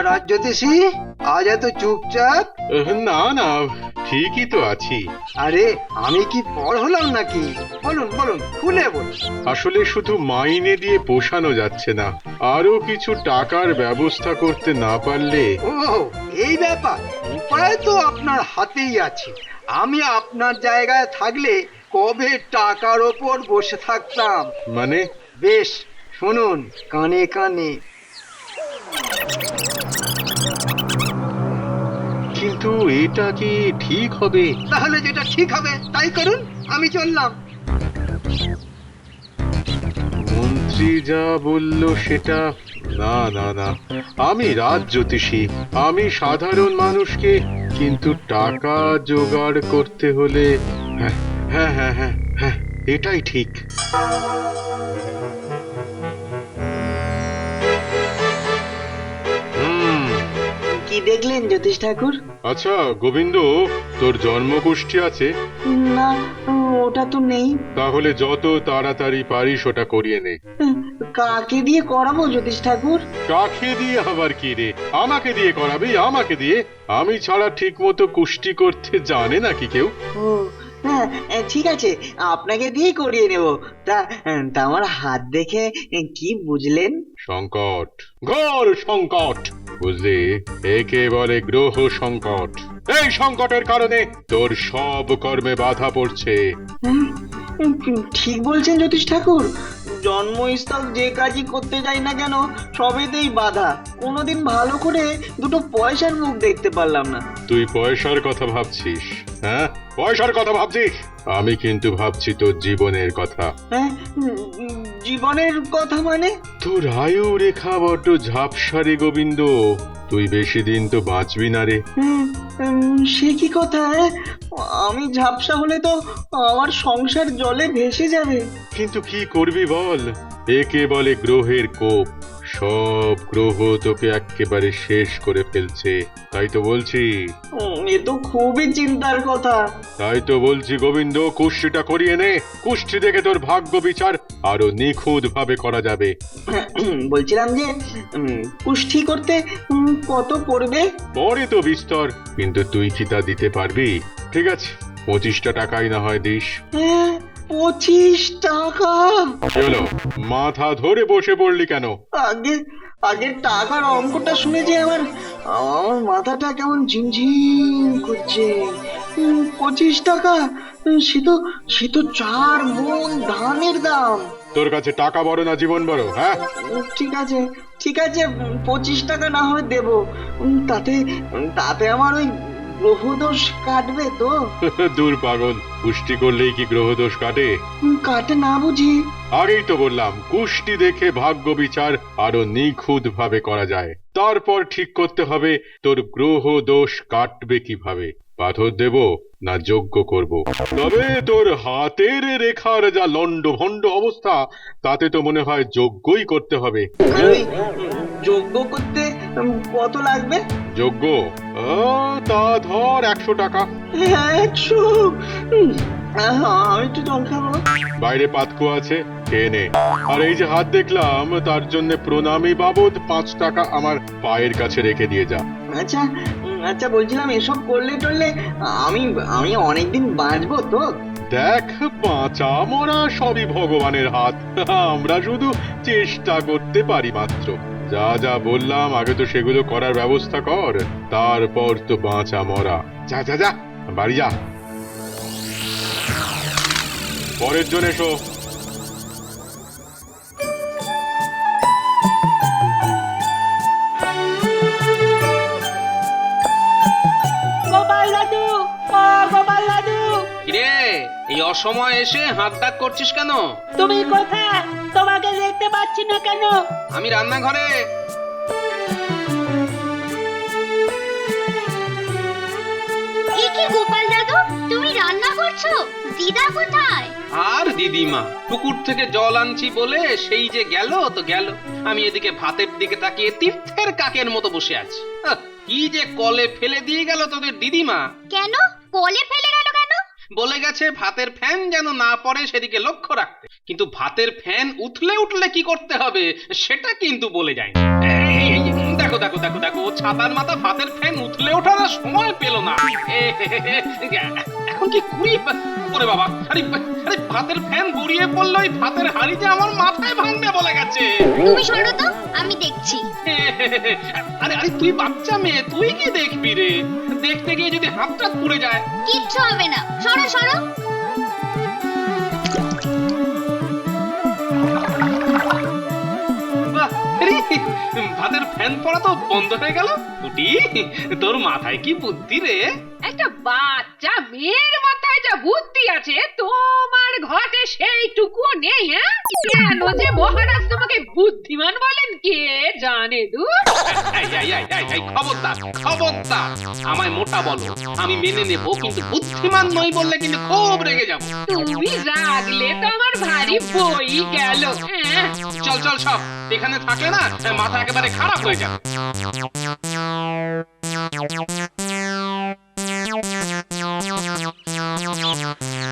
রাজ্যদেশী, আজ এত চুপচাপ? না না, ঠিকই তো আছি। আরে আমি কি পর হলাম নাকি? বলুন বলুন, খুলে বলুন। আসলে শুধু মাইনে দিয়ে পোষানো যাচ্ছে না, আরো কিছু টাকার ব্যবস্থা করতে না পারলে। ও, এই ব্যাপার। উপায় তো আপনার হাতেই আছে। আমি আপনার জায়গায় থাকলে কবে টাকার ওপর বসে থাকতাম। মানে? বেশ, শুনুন কানে কানে। কিন্তু এটা কি ঠিক হবে? তাহলে যেটা ঠিক হবে তাই করুন, আমি চললাম। মন্ত্রী যা বলল সেটা। না না না, আমি রাজজ্যোতিষী, আমি সাধারণ মানুষকে, কিন্তু টাকা জোগাড় করতে হলে। হ্যাঁ হ্যাঁ হ্যাঁ হ্যাঁ হ্যাঁ, এটাই ঠিক। হুম। কি দেখলেন জ্যোতিষ ঠাকুর? আচ্ছা গোবিন্দ, তোর জন্মকুষ্ঠী আছে? না, ওটা তো নেই। তাহলে যত তাড়াতাড়ি পারিস ওটা করিয়ে নে। কাকে দিয়ে করাবো জ্যোতিষ ঠাকুর? কাকে দিয়ে আবার কি রে? আমাকে দিয়ে করাবি, আমাকে দিয়ে? আমি ছাড়া ঠিক মতো কুষ্টি করতে জানে নাকি কেউ? ও হ্যাঁ, ঠিক আছে, আপনাকে দিয়েই করিয়ে নেব। তা তা আমার হাত দেখে কি বুঝলেন? সংকট, ঘোর সংকট। বুঝলি, একে বলে গ্রহ সংকট। এই সংকটের কারণে তোর সব কর্মে বাধা পড়ছে। হুম, ঠিক বলছেন জ্যোতিষ ঠাকুর। জন্মস্থল যে কাজই করতে যাই না কেন, সবেতেই বাধা। কোনোদিন ভালো করে দুটো পয়সার মুখ দেখতে পারলাম না। তুই পয়সার কথা ভাবছিস? হ্যাঁ, পয়সার কথা ভাবছিস? আমি কিন্তু ভাবছি তোর জীবনের কথা। হ্যাঁ, জীবনের কথা মানে? তোর আয়ু রেখা বড্ড ঝাপসা রে গোবিন্দ, তুই বেশি দিন তো বাঁচবি না রে। সে কি কথা? আমি ঝাপসা হলে তো আমার সংসার জলে ভেসে যাবে। কিন্তু কি করবি বল, একে বলে গ্রহের কোপ। সব গ্রহ তোকে একেবারে শেষ করে ফেলছে। তাই তো বলছি, এ তো খুবই চিন্তার কথা। তাই তো বলছি গোবিন্দ, কুষ্ঠিটা করিয়ে নে। কুষ্ঠি দেখে তোর ভাগ্য বিচার আরো নিখুঁত ভাবে করা যাবে। বলছিলাম যে কুষ্ঠি করতে কত পড়বে? পরে তো বিস্তর, কিন্তু তুই কি তা দিতে পারবি? ঠিক আছে, 25টা টাকাই না হয় দিস। হ্যাঁ, 25 টাকা? কি হলো, মাথা ধরে বসে পড়লি কেন? আগে আগের টাকার অঙ্কটা শুনে যে আমার আমার মাথাটা কেমন ঝিমঝিম করছে। 25 টাকা, সে তো 4 মণ ধানের দাম। তোর কাছে টাকা বড় না জীবন বড়? হ্যাঁ, ঠিক আছে, ঠিক আছে, 25 টাকা না হয় দেবো। তাতে তাতে আমার ওই গ্রহদোষ কাটবে তো? দূর পাগল, কুষ্টি করলেই কি গ্রহ দোষ কাটে? কাটে না বুঝি? আগেই তো বললাম, কুষ্টি দেখে ভাগ্য বিচার আরো নিখুঁত ভাবে করা যায়। তারপর ঠিক করতে হবে তোর গ্রহ দোষ কাটবে কিভাবে। পাথর দেব না যজ্ঞ করব? তবে তোর হাতের রেখার যা লন্ডভন্ড অবস্থা, তাতে তো মনে হয় যজ্ঞই করতে হবে। আর ওই যজ্ঞ করতে কত লাগবে? যজ্ঞ? তা ধর 100 টাকা। 100? আমি একটু জল খাবো। বাইরে পাতকো আছে, খেয়ে নে। আর এই যে হাত দেখলাম, তার জন্য প্রণামী বাবদ 5 টাকা আমার পায়ের কাছে রেখে দিয়ে যা। আচ্ছা, আচ্ছা, বলছিলাম এসব করলে টরলে আমি আমি অনেকদিন বাঁচবো তো? দেখ, বাঁচা মরা সবই ভগবানের হাত। আমরা শুধু চেষ্টা করতে পারি মাত্র। যা যা বললাম আগে তো সেগুলো করার ব্যবস্থা কর, তারপর তো বাঁচা মরা। যা যা যা, বাড়ি যা। পরের জন এসো। গোপাল দাদু, ও গোপাল দাদু, কিরে, এই অসময় এসে হাত ডাক করছিস কেন? তুমি কোথায়? তোমাকে দেখতে পাচ্ছি না কেন? আমি রান্নাঘরে। এ কি গোপাল দাদু, তুমি রান্না করছো? দিদা কোথায়? আর দিদিমা পুকুর থেকে জল আনছি বলে সেই যে গেল তো গেল। আমি এদিকে ভাতের দিকে তাকিয়ে তীর্থের কাকের মতো বসে আছি। কি যে কলে ফেলে দিয়ে গেল তোদের দিদিমা। কেন কলে ফেলে গেল কেন? বলে গেছে ভাতের ফ্যান যেন না পড়ে সেদিকে লক্ষ্য রাখতে, কিন্তু ভাতের ফ্যান উঠলে উঠলে কি করতে হবে সেটা কিন্তু বলে যায়নি। দেখো দেখো দেখো দেখো ও ছাতার মাথা ভাতের ফ্যান উঠলে ওঠার আর সময় পেল না। এখন কি করি ওরে বাবা, আরে আরে ভাতের ফ্যান গড়িয়ে পড়লো, ওই ভাতের হাঁড়ি যে আমার মাথায় ভাঙবে বলে গেছে। তুমি সরো তো, আমি দেখছি। আরে আরে তুই বাচ্চা মেয়ে, তুই কি দেখবি রে? দেখতে গিয়ে যদি হাতটা পুড়ে যায়। কিচ্ছু হবে না, সরো সরো। বাহ, আরে, ভাতের ফ্যান পড়া তো বন্ধ হয়ে গেল। কুটি, তোর মাথায় কি বুদ্ধি রে? একটা বাচ্চা মেয়ের মাথায় যা বুদ্ধি আছে তোমার ঘটে সেইটুকুও নেই। হ্যাঁ, কেন যে মহারাজ তোমাকে বুদ্ধিমান বলেন কে জানে দূর। এই, খবরদার খবরদার, আমায় মোটা বলো, আমি মেনে নেবো, কিন্তু বুদ্ধিমান নই বললে কিন্তু খুব রেগে যাবো। তুমি রাগলে তো আমার ভারী বই গেল। হ্যাঁ, চল চল সব, এখানে থাকলে না মাথা একেবারে খারাপ হয়ে যাবে।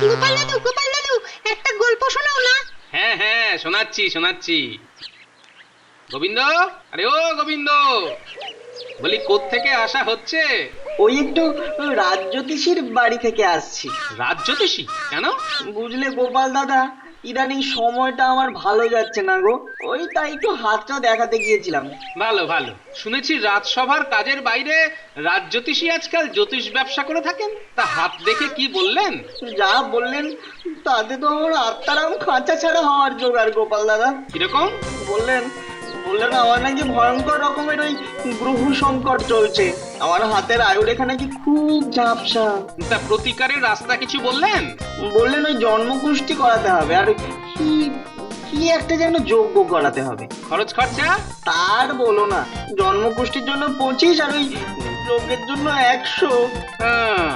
গোপাল দাদু, একটা গল্প শোনাও না। হ্যাঁ হ্যাঁ, শোনাচ্ছি শোনাচ্ছি। গোবিন্দ, আরে ও গোবিন্দ, বলি কোত্থেকে আসা হচ্ছে? ওই একটু রাজ্যোতিষীর বাড়ি থেকে আসছি। রাজ্যোতিষী কেন? বুঝলে গোপাল দাদা, ইদানিং সময়টা আমার ভালো যাচ্ছে না গো, ওই তাই একটু হাতটা দেখাতে গিয়েছিলাম। ভালো ভালো, শুনেছি রাজসভার কাজের বাইরে রাজ্যোতিষী আজকাল জ্যোতিষ ব্যবসা করে থাকেন। তা হাত দেখে কি বললেন? যা বললেন তাতে তো আমার আত্মারাম খাঁচা ছাড়া হওয়ার জোগাড় গোপাল দাদা। কিরকম? বললেন আমার নাকি ভয়ঙ্কর রকমের ওই গ্রহ সংকট চলছে, আমার হাতের আয়ুরেখা নাকি খুব ঝাপসা। তা প্রতিকারের রাস্তা কিছু বললেন? বললেন ওই জন্মকুষ্টি করাতে হবে, আর কি কি একটা যেন যজ্ঞ করাতে হবে। খরচ খরচা? তার বলো না, জন্মকুষ্টির জন্য 25 আর ওই যজ্ঞের জন্য 100। হ্যাঁ,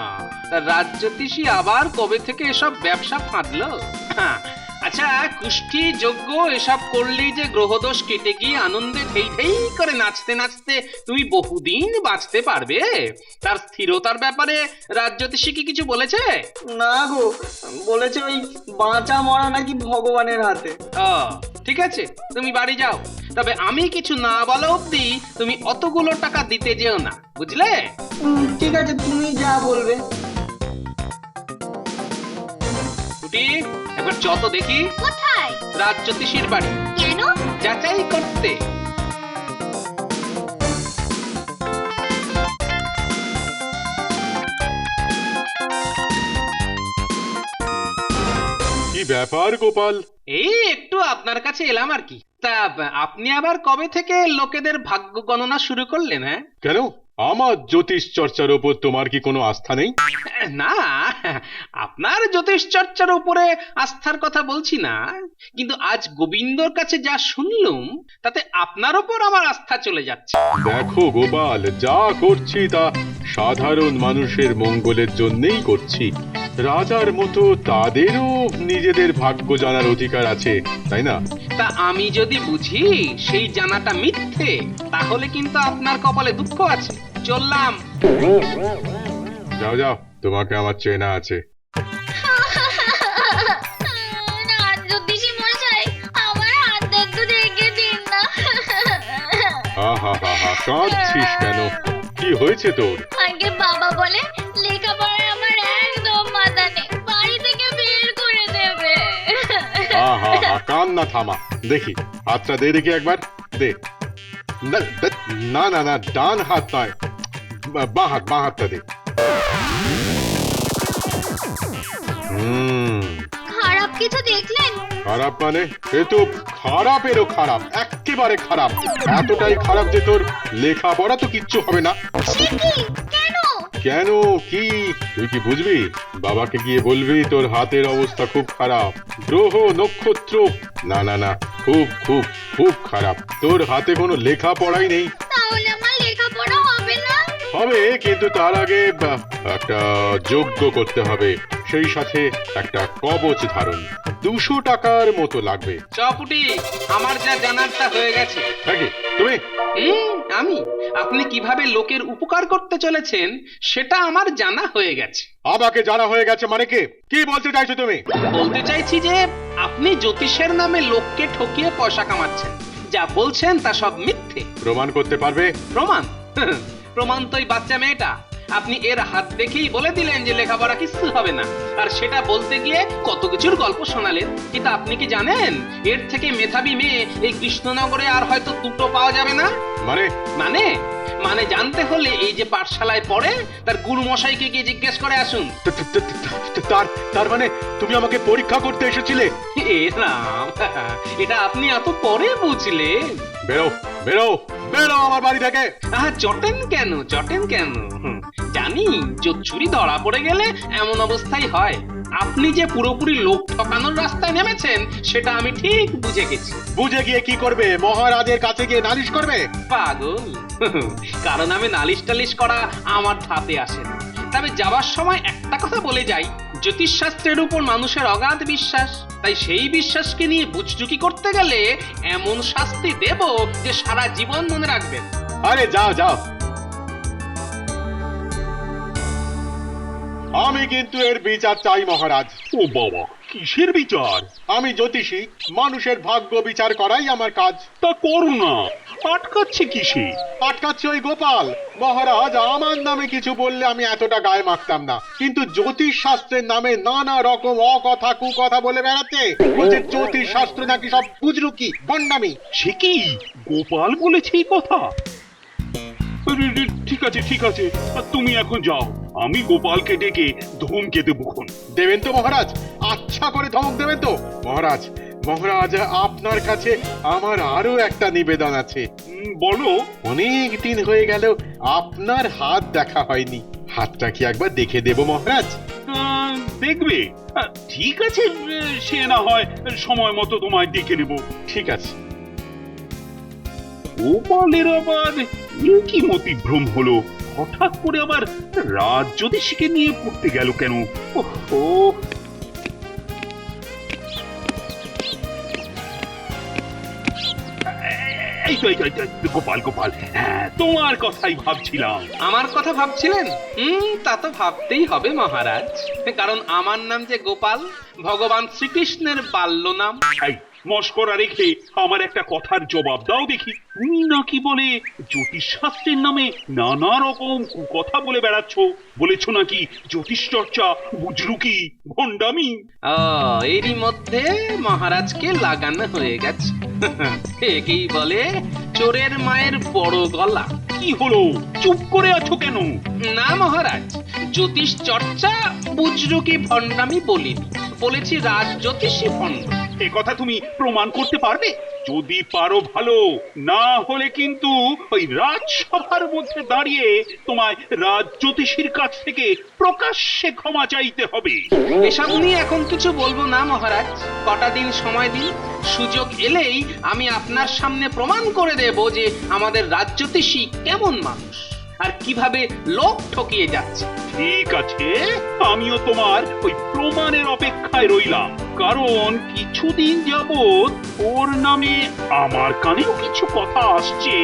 তা রাজ্যোতিষী আবার কবে থেকে এসব ব্যবসা ফাঁদলো? হ্যাঁ, আচ্ছা, কুষ্টি যজ্ঞ এসব করলেই যে গ্রহদোষ কেটে গিয়ে আনন্দে ঢেই ঢেই করে নাচতে নাচতে তুমি বহুদিন বাঁচতে পারবে, তার স্থিরতার ব্যাপারে রাজ্যোতিষী কি কিছু বলেছে? না গো, বলেছে ওই বাঁচা মরা নাকি ভগবানের হাতে। ও, ঠিক আছে, তুমি বাড়ি যাও, তবে আমি কিছু না বলা অব্দি তুমি অতগুলো টাকা দিতে যেও না, বুঝলে? ঠিক আছে, তুমি যা বলবে। কুটি, একবার যত দেখি। কোথায়? রাজ্যোতিষীর বাড়ি। কেন? যাচাই করতে। কি ব্যাপার গোপাল? এই একটু আপনার কাছে এলাম আর কি। তা আপনি আবার কবে থেকে লোকেদের ভাগ্য গণনা শুরু করলেন? হ্যাঁ, কেন, আমার জ্যোতিষ চর্চার ওপর তোমার কি কোনো আস্থা নেই? না, আপনার জ্যোতিষ চর্চার উপরে আস্থার কথা বলছি না, কিন্তু আজ গোবিন্দর কাছে যা শুনলুম তাতে আপনার ওপর আমার আস্থা চলে যাচ্ছে। দেখো গোপাল, যা করছি তা সাধারণ মানুষের মঙ্গলের জন্যই করছি। রাজার মতো তাদেরও নিজেদের ভাগ্য জানার অধিকার আছে, তাই না? তা আমি যদি বুঝি সেই জানাটা মিথ্যে, তাহলে কিন্তু আপনার কপালে দুঃখ আছে। চললাম। যাও যাও, তোমাকে আমার চেনা আছে। রাজ্যোতিষী মশাই, আমার হাত একটু দেখে দিন না। আহা হা হা, কাঁদছিস কেন? কি হয়েছে তোর? আগে বাবা বলে লেখাপড়ায় আমার একদম মাথা নেই, বাড়ি থেকে বের করে দেবে। আহা হা, কান্না থামা, দেখি হাতটা দে দেখি একবার, দে। না না না, ডান হাত নয়, বাঁ হাতটা দে। খারাপ কিছু দেখলেন? খারাপ মানে? এ তো খারাপেরও খারাপ, একেবারে খারাপ, এতটাই খারাপ যে তোর লেখাপড়া তো কিচ্ছু হবে না। সে কি? কেন? কেন কি? তুই কি বুঝবি? বাবাকে গিয়ে বলবি তোর হাতের অবস্থা খুব খারাপ, গ্রহ নক্ষত্র, না না না, খুব খুব খুব খারাপ, তোর হাতে কোনো লেখাপড়াই নেই। তাহলে আমার লেখাপড়া হবে না? হবে, কিন্তু তার আগে একটা যজ্ঞ করতে হবে, সেই সাথে একটা কবচ ধারণ, 200 টাকার মতো লাগবে। চপুটি, আমার যা জানার তা হয়ে গেছে। নাকি তুমি? আমি, আপনি কিভাবে লোকের উপকার করতে চলেছেন সেটা আমার জানা হয়ে গেছে। আমাকে জানা হয়ে গেছে মানে কি বলতে চাইছো তুমি? বলতে চাইছি যে আপনি জ্যোতিষের নামে লোককে ঠকিয়ে পয়সা কামাচ্ছেন, যা বলছেন তা সব মিথ্যে। প্রমাণ করতে পারবে? প্রমাণ? প্রমাণ তো এই বাচ্চা মেয়েটা। আপনি এর হাত দেখেই বলে দিলেন যে লেখাপড়া কিছু হবে না, আর সেটা বলতে গিয়ে কত কিছুর গল্প শোনালেন। কিন্তু আপনি কি জানেন এর থেকে মেধাবী মেয়ে এই কৃষ্ণনগরে আর হয়তো দুটো পাওয়া যাবে না? মানে? মানে মানে জানতে হলে এই যে পাঠশালায় পড়ে তার গুরু মশাইকে গিয়ে জিজ্ঞেস করে আসুন। তার মানে তুমি আমাকে পরীক্ষা করতে এসেছিলে? এ রাম, এটা আপনি এত পরে বুঝলেন? বেরো বেরো বেরো আমার বাড়ি থেকে। চটেন কেন, চটেন কেন? জানি চুরি ধরা পড়ে গেলে এমন অবস্থাই হয়। আপনি যে পুরোপুরি লোক ঠকানোর রাস্তায় নেমেছেন সেটা আমি ঠিক বুঝে গেছি। বুঝে গিয়ে কি করবে? মহারাজের কাছে গিয়ে নালিশ করবে? পাগল, কারণ আমি নালিশ টালিশ করা আমার ধাপে আসে না। তবে যাবার সময় একটা কথা বলে যাই, জ্যোতিষশাস্ত্রের উপর মানুষের অগাধ বিশ্বাস, তাই সেই বিশ্বাসকে নিয়ে বুঝঝুকি করতে গেলে এমন শাস্তি দেব যে সারা জীবন মনে রাখবেন। আরে যাও যাও, আমি কিন্তু এর বিচার চাই মহারাজ। ও বাবা, কিসের বিচার? আমি জ্যোতিষী, মানুষের ভাগ্য বিচার করাই আমার কাজ। তা করো না, আটকাচ্ছে কিসে? আটকাচ্ছে ওই গোপাল। মহারাজ আমার নামে কিছু বললে আমি এতটা গায়ে মাখতাম না, কিন্তু জ্যোতিষ শাস্ত্রের নামে নানা রকম অকথা কুকথা বলে বেড়াচ্ছে। বলছে জ্যোতিষ শাস্ত্র নাকি সব বুজরুকি ভণ্ডামি। সে কি গোপাল বলেছে এই কথা? ঠিক আছে ঠিক আছে, তুমি এখন যাও, আমি গোপালকে ডেকে ধমকে দেবক্ষণ। দেবেন তো মহারাজ? আচ্ছা করে ধমক দেবেন তো মহারাজ? মহারাজ, আপনার কাছে আমার আরো একটা নিবেদন আছে। বলো। অনেক দিন হয়ে গেল আপনার হাত দেখা হয়নি, হাতটা কি একবার দেখে দেব মহারাজ? দেখবে? ঠিক আছে, সে না হয় সময় মতো তোমায় ডেকে নেব। ঠিক আছে। গোপালের আবার কি মতিভ্রম হলো? হঠাৎ করে আবার রাজ্যোতিষীকে নিয়ে পড়তে গেল কেন? ওহো, গোপাল গোপাল, হ্যাঁ, তোমার কথাই ভাবছিলাম। আমার কথা ভাবছিলেন? তা তো ভাবতেই হবে মহারাজ, কারণ আমার নাম যে গোপাল, ভগবান শ্রীকৃষ্ণের বাল্য নাম। মস্করা রেখে আমার একটা কথার জবাব দাও দেখি। তুমি নাকি বলে জ্যোতিষ শাস্ত্রের নামে নানা রকম কথা বলে বেড়াচ্ছ, বলেছো নাকি জ্যোতিষ চর্চা বুজরুকি ভণ্ডামি। এরই মধ্যে মহারাজকে লাগানো হয়ে গেছে। একেই বলে চোরের মায়ের বড় গলা। কি হলো, চুপ করে আছো কেন? না মহারাজ, জ্যোতিষ চর্চা বুজরুকি ভণ্ডামি বলিনি, বলেছি রাজ জ্যোতিষী ভণ্ড। এ কথা তুমি প্রমাণ করতে পারবে? যদি পারো ভালো, না হলে কিন্তু ওই রাজসভার মধ্যে দাঁড়িয়ে তোমায় রাজ জ্যোতিষীর কাছ থেকে প্রকাশ্যে ক্ষমা চাইতে হবে। এসব নিয়ে এখন কিছু বলবো না মহারাজ, কটা দিন সময় দিন। সুযোগ এলেই আমি আপনার সামনে প্রমাণ করে দেব যে আমাদের রাজ জ্যোতিষী কেমন মানুষ আর কিভাবে লোক ঠকিয়ে যাচ্ছে। ঠিক আছে, আমিও তোমার ওই প্রমাণের অপেক্ষায় রইলাম, কারণ কিছুদিন যাবৎ ওর নামে আমার কানেও কিছু কথা আসছে।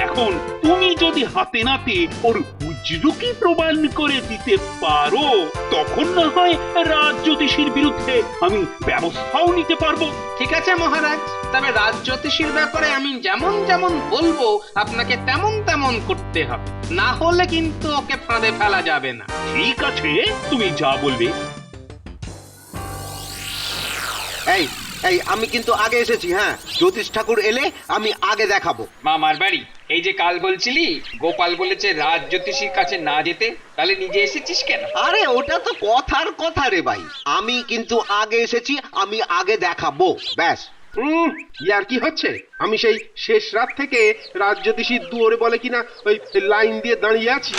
এখন তুমি যদি হাতে নাতে ওর বুজরুকি প্রমাণ করে দিতে পারো, তখন না হয় রাজ জ্যোতিষীর বিরুদ্ধে আমি ব্যবস্থাও নিতে পারবো। ঠিক আছে মহারাজ, তবে রাজ জ্যোতিষীর ব্যাপারে আমি যেমন যেমন বলবো আপনাকে তেমন তেমন করতে হবে, না হলে কিন্তু ওকে ফাঁদে ফেলা যাবে না। ঠিক আছে, তুমি যা বলবে। এই এই আমি কিন্তু আগে এসেছি। হ্যাঁ, জ্যোতিষ ঠাকুর এলে আমি আগে দেখাবো। মামার বাড়ি, এই যে কাল বলছিলি গোপাল বলেছে রাজ জ্যোতিষীর কাছে না যেতে, তাহলে নিজে এসেছিস কেন? আরে ওটা তো কথার কথা রে ভাই, আমি কিন্তু আগে এসেছি, আমি আগে দেখাবো, ব্যাস। ইয়ার কি হচ্ছে? আমি সেই শেষ রাত থেকে রাজ জ্যোতিষীর দুয়ারে বলে কিনা ওই লাইন দিয়ে দাঁড়িয়ে আছি।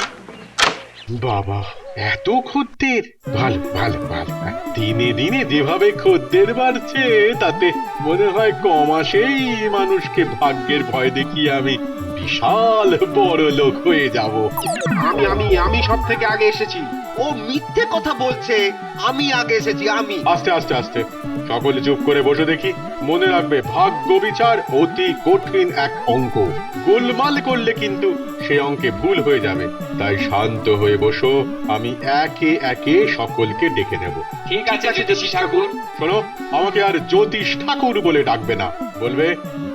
বাবা, এত খদ্দের! ভালো ভালো ভালো। দিনে দিনে যেভাবে খদ্দের বাড়ছে তাতে মনে হয় কমাসেই মানুষকে ভাগ্যের ভয় দেখিয়ে আমি বিশাল বড় লোক হয়ে যাব। আমি আমি আমি সব থেকে আগে এসেছি। ও মিথ্যে কথা বলছে, আমি আগে এসেছি, আমি। আস্তে আস্তে আস্তে, সকলে চুপ করে বসে দেখি। মনে রাখবে, ভাগ্য বিচার অতি কঠিন এক অঙ্ক, গোলমাল করলে কিন্তু সে অঙ্কে ভুল হয়ে যাবে। তাই শান্ত হয়ে বসো, আমি একে একে সকলকে ডেকে নেব। ঠিক আছে জ্যোতিষী ঠাকুর। শোনো, আমাকে আর জ্যোতিষ ঠাকুর বলে ডাকবে না, বলবে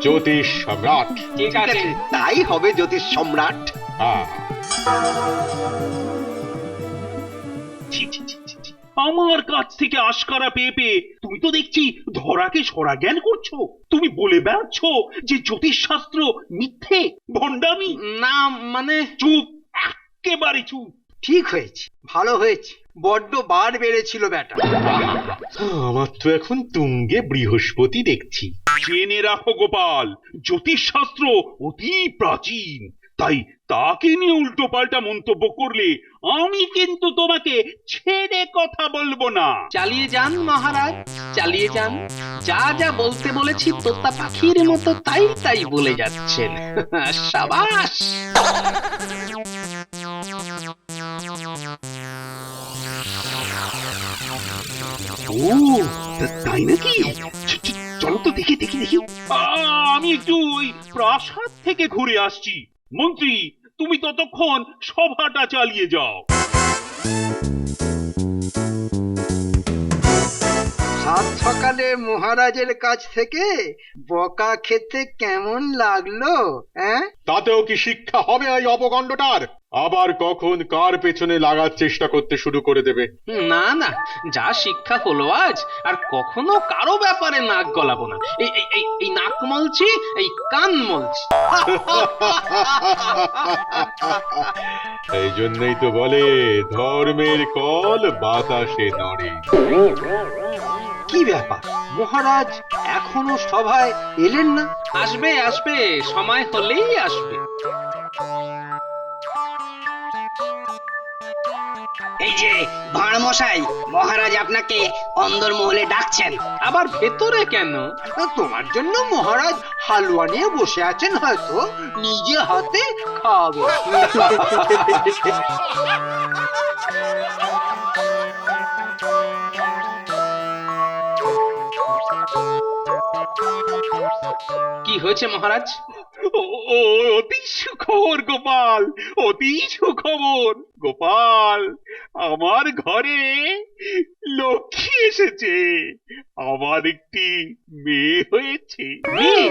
জ্যোতিষ সম্রাট। ঠিক আছে। তাই হবে জ্যোতিষ সম্রাট। হ্যাঁ, ছি, ছি, ছি, ছি, ছি। আমার কাছ থেকে আশকারা পেয়ে পেয়ে তুমি তো দেখছি ধরাকে সরা জ্ঞান করছো। তুমি বলে বেড়াচ্ছ যে জ্যোতিষ শাস্ত্র মিথ্যে, ভণ্ডামি। না মানে চুপ, একেবারে চুপ। ঠিক হয়েছে, ভালো হয়েছে, বড্ড বার বেড়েছিল বেটা। আমার তো এখন তুঙ্গে বৃহস্পতি দেখছি। জেনে রাখো গোপাল, জ্যোতিষ শাস্ত্র অতি প্রাচীন, তাই তাকে নিয়ে উল্টো পাল্টা মন্তব্য করলে আমি কিন্তু তোমাকে ছেড়ে কথা বলবো না। চালিয়ে যান মহারাজ, চালিয়ে যান। যা যা বলতে বলেছি তোতা পাখির মতো তাই তাই বলে যাচ্ছেন। সাবাস। ও, তাই নাকি? চলো তো দেখি দেখি দেখি। আমি একটু ওই প্রাসাদ থেকে ঘুরে আসছি। মন্ত্রী, তুমি ততক্ষণ সভাটা চালিয়ে যাও। সাত সকালে মহারাজের কাছ থেকে বকা খেতে কেমন লাগলো? হ্যাঁ, তাতেও কি শিক্ষা হবে এই অপকাণ্ডটার? আবার কখন কার পেছনে লাগার চেষ্টা করতে শুরু করে দেবে। না না, যা শিক্ষা হলো আজ, আর কখনো কারো ব্যাপারে নাক গলাবো না। এই এই এই এই নাক মলছি, এই কান মলছি। এই জন্যই তো বলে ধর্মের কল বাতাসে নড়ে। কি ব্যাপার, মহারাজ এখনো সভায় এলেন না? আসবে আসবে, সময় হলেই আসবে। এই যে ভাঁড় মশাই, মহারাজ আপনাকে অন্দরমহলে ডাকছেন। আবার ভেতরে কেন? তোমার জন্য মহারাজ হালুয়া নিয়ে বসে আছেন, হয়তো নিজে হাতে খাবে। কি হয়েছে মহারাজ? ও, অতি সুখবর গোপাল, অতি সুখবর গোপাল। আমার ঘরে লক্ষ্মী এসেছে, আমার একটি মেয়ে হয়েছে। মেয়ে?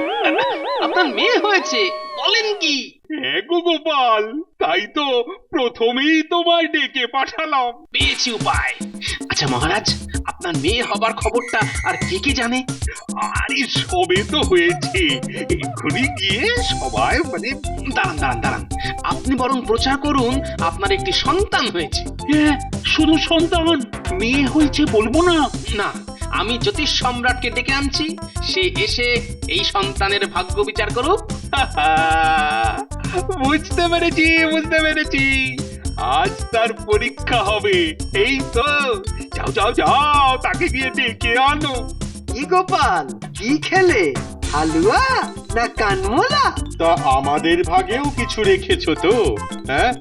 আপনার মেয়ে হয়েছে? বলেন কি? হ্যাঁ গো গোপাল, তাই তো প্রথমেই তোমায় ডেকে পাঠালাম। পেয়েছি উপায়। আচ্ছা মহারাজ, আপনার মেয়ে হবার খবরটা আর কে কে জানে? আরে সবে তো হয়েছে, এক্ষুনি গিয়ে সবাই দাঁড়ান দাঁড়ান দাঁড়ান, আপনি বরং প্রচার করুন আপনার একটি সন্তান হয়েছে। হ্যাঁ, শুধু সন্তান, মেয়ে হয়েছে বলবো না। না, আমি জ্যোতিষ সম্রাটকে ডেকে আনছি, সে এসে এই সন্তানের ভাগ্য বিচার করুক। বুঝতে পেরেছি, বুঝতে পেরেছি। আজ তার পরীক্ষা হবে। এই তো, যাও যাও যাও, তাকে গিয়ে ডেকে আনো। কি গোপাল, কি খেলে? হালুয়া না কানমোলা? তা আমাদের ভাগেও কিছু রেখেছো তো? হ্যাঁ,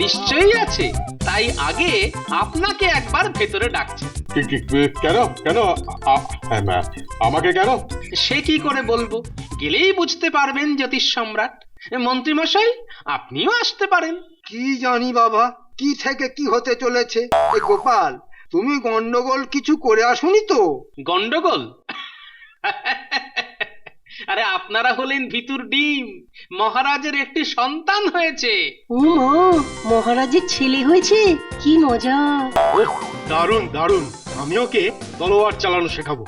নিশ্চয়ই আছে, তাই আগে আপনাকে একবার ভেতরে ডাকছে। কেন কেন আমাকে কেন? সে কি করে বলবো, গেলেই বুঝতে পারবেন জ্যোতিষ সম্রাট। মন্ত্রী মশাই, আপনিও আসতে পারেন। কি জানি বাবা, কি থেকে কি হতে চলেছে। এ গোপাল, তুমি গন্ডগোল কিছু করে আসুনি তো? গন্ডগোল? আরে আপনারা হলেন ভিতুর ডিম, মহারাজের একটি সন্তান হয়েছে। ও মা, মহারাজের ছেলে হয়েছে, কি মজা! দারুণ দারুণ, আমি ওকে তলোয়ার চালানো শেখাবো।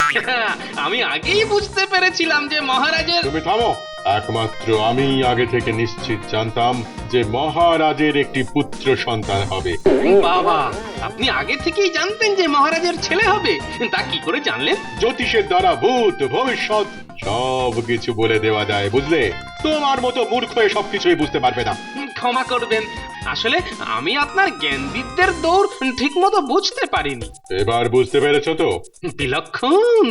আমি আগেই বুঝতে পেরেছিলাম যে মহারাজের। তুমি থামো। একমাত্র আমি আগে থেকে নিশ্চিত জানতাম যে মহারাজের একটি পুত্র সন্তান হবে। বাবা, আপনি আগে থেকেই জানতেন যে মহারাজের ছেলে হবে? তা কি করে জানলেন? জ্যোতিষের দ্বারা ভূত ভবিষ্যৎ সব কিছু বলে দেওয়া যায়, বুঝলে? তোমার মতো মূর্খ সব কিছুই বুঝতে পারবে না। ক্ষমা করবেন, আসলে আমি আপনার জ্ঞানবিদদের দৌড় ঠিক মতো বুঝতে পারিনি। এবার বুঝতে পেরেছো তো? বিলক্ষণ,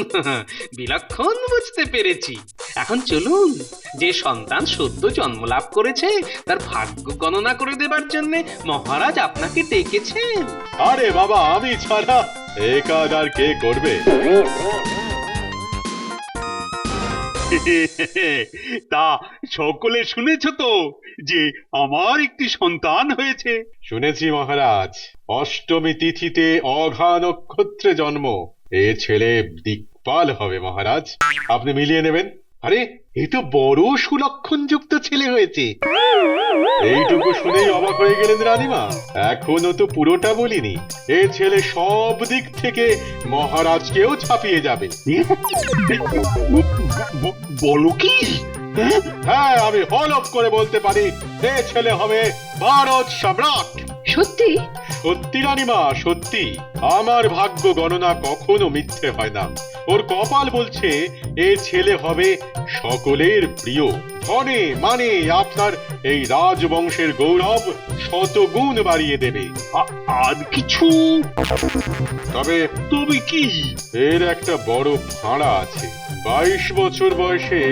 বিলক্ষণ বুঝতে পেরেছি। এখন চলুন, যে সন্তান সদ্য জন্ম লাভ করেছে তার ভাগ্য গণনা করে দেবার জন্য মহারাজ আপনাকে ডেকেছেন। আরে বাবা, আমি ছাড়া এ কাজ আর কে করবে? তা সকলে শুনেছ তো যে আমার একটি সন্তান হয়েছে? শুনেছি মহারাজ, অষ্টমী তিথিতে অঘা নক্ষত্রে জন্ম। এ ছেলে দিকপাল হবে মহারাজ, আপনি মিলিয়ে নেবেন। আরে এ তো বড় সুলক্ষণযুক্ত ছেলে হয়েছে। এইটুকু শুনেই অবাক হয়ে গেলেন রানীমা। এখনো তো পুরোটা বলিনি, এ ছেলে সব দিক থেকে মহারাজকেও ছাপিয়ে যাবে। বলো কি? হ্যাঁ, আমি হলফ করে বলতে পারি, এ ছেলে হবে ভারত সম্রাট। সত্যি? সত্যি রানীমা, সত্যি। আমার ভাগ্য গণনা কখনো মিথ্যে হয় না। ওর কপাল বলছে এ ছেলে হবে সকলের প্রিয়। ধনে মানে আপনার এই রাজবংশের গৌরব শতগুণ বাড়িয়ে দেবে। আর কিছু? তবে তবে কি? এর একটা বড় ফাঁড়া আছে। 22 বছর বয়সে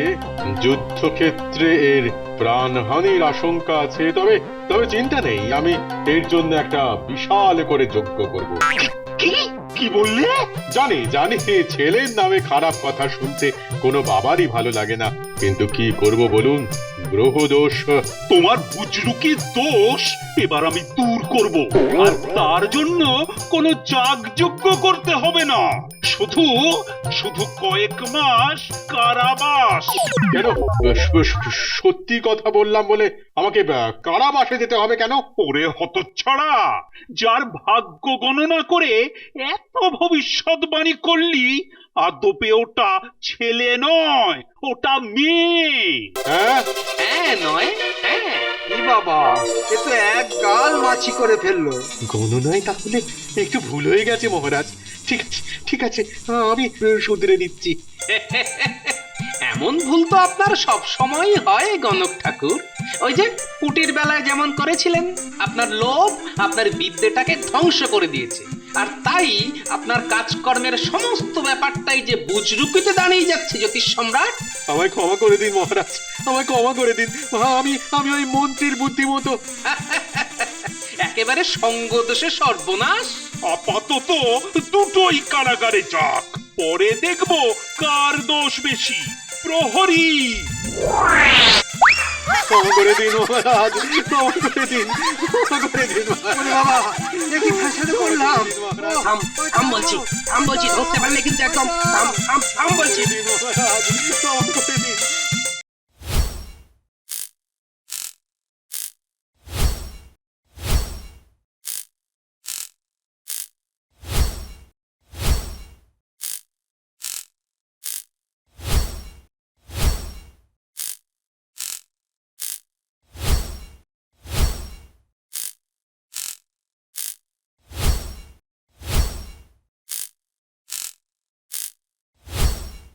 যুদ্ধক্ষেত্রে এর প্রাণহানির আশঙ্কা আছে। তবে তবে চিন্তা নেই, আমি এর জন্য একটা বিশাল করে যজ্ঞ করব। কি কি বললে? জানি জানি, ছেলের নামে খারাপ কথা শুনতে কোনো বাবারই ভালো লাগে না, কিন্তু কি করব বলুন, গ্রহ দোষ। তোমার বুজরুকির দোষ এবার আমি দূর করব, আর তার জন্য কোনো যাগযজ্ঞ করতে হবে না, শুধু শুধু কয়েক মাস কারাবাস। কেন, সত্যি কথা বললাম বলে আমাকে কারাবাসে যেতে হবে কেন? ওরে হতচ্ছাড়া, যার ভাগ্য গণনা করে এত ভবিষ্যৎবাণী করলি, আদপে ওটা ছেলে নয়, ওটা মেয়ে। হ্যাঁ, হ্যাঁ নয় হ্যাঁ। কি বাবা, এ তো এক গাল মাছি করে ফেললো। গণনায় তাহলে একটু ভুল হয়ে গেছে মহারাজ। ঠিক আছে ঠিক আছে, আমি শুধরে নিচ্ছি। এমন ভুল তো আপনার সব সময় হয় গণক ঠাকুর। ওই যে পুটির বেলায় যেমন করেছিলেন, আপনার লোভ আপনার বিদ্যেটাকে ধ্বংস করে দিয়েছে, আর তাই আপনার কাজকর্মের সমস্ত ব্যাপারটাই যে বুজরুকিতে দাঁড়িয়ে যাচ্ছে জ্যোতিষ সম্রাট। আমায় ক্ষমা করে দিন মহারাজ, আমায় ক্ষমা করে দিন। আমি আমি ওই মন্ত্রীর বুদ্ধিমতো। একেবারে সঙ্গ দোষে সর্বনাশ। আপাতত দুটোই কারাগারে যাক, পরে দেখব কার দোষ বেশি। প্রহরী, ক্ষমা করে দিন মহারাজ, ক্ষমা করে দিন, ক্ষমা করে দিন বাবা, দেখি ফ্যাসাদে করলাম। থাম বলছি, ধরতে পারলে কিন্তু একদম থাম বলছি। মহারাজ।